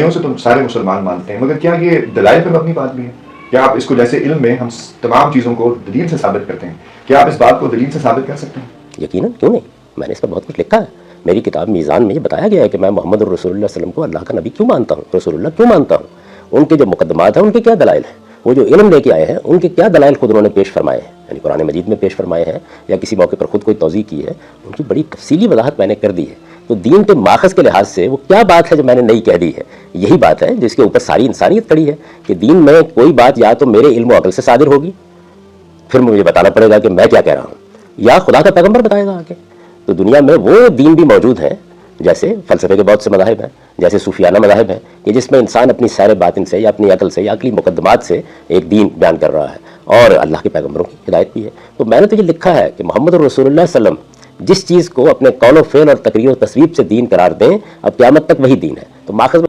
ईसाइयों से तो सारे मुसलमान मानते हैं, मगर क्या ये दलाइल पर अपनी बात भी है? क्या आप इसको, जैसे इल्म में हम तमाम चीज़ों को दलील से साबित करते हैं, क्या आप इस बात को दलील से साबित कर सकते हैं? यकीनन, क्यों नहीं। मैंने इस पर बहुत कुछ लिखा है। मेरी किताब मीज़ान में ये बताया गया है कि मैं मोहम्मद रसूलुल्लाह सल्लल्लाहु अलैहि वसल्लम को अल्लाह का नबी क्यों मानता हूँ, रसूलुल्लाह क्यों मानता हूँ, उनके जो मुकद्दमात हैं उनके क्या दलाइल हैं, वो जो इल्म लेके आए हैं उनके क्या दलाइल खुद उन्होंने पेश फरमाए हैं, यानी कुरान मजीद में पेश फरमाए हैं या किसी मौके पर खुद कोई तौज़ीह की है, उनकी बड़ी तफसीली वजाहत मैंने कर दी है। तो दीन के माखज़ के लिहाज से वो क्या बात है जो मैंने नई कह दी है, यही बात है जिसके ऊपर सारी इंसानियत खड़ी है कि दीन में कोई बात या तो मेरे इल्म व अक़ल से सादिर होगी, फिर मुझे बताना पड़ेगा कि मैं क्या कह रहा हूँ, या खुदा का पैगम्बर बताएगा आगे। तो दुनिया में वो दीन भी मौजूद हैं, जैसे फ़लसफ़े के बहुत से मज़ाहिब हैं, जैसे सूफियाना मज़ाहिब हैं कि जिसमें इंसान अपनी सैर बातिन से या अपनी अकल से या अकली मुकद्दमात से एक दीन बयान कर रहा है, और अल्लाह के पैगम्बरों की हिदायत भी है। तो मैंने तो ये लिखा है कि मोहम्मद रसूलुल्लाह सल्लल्लाहु अलैहि वसल्लम जिस चीज़ को अपने कौल व फ़ेल और तकरीर व तस्वीब से दीन करार दें, अब क़यामत तक वही दीन है। तो माखज़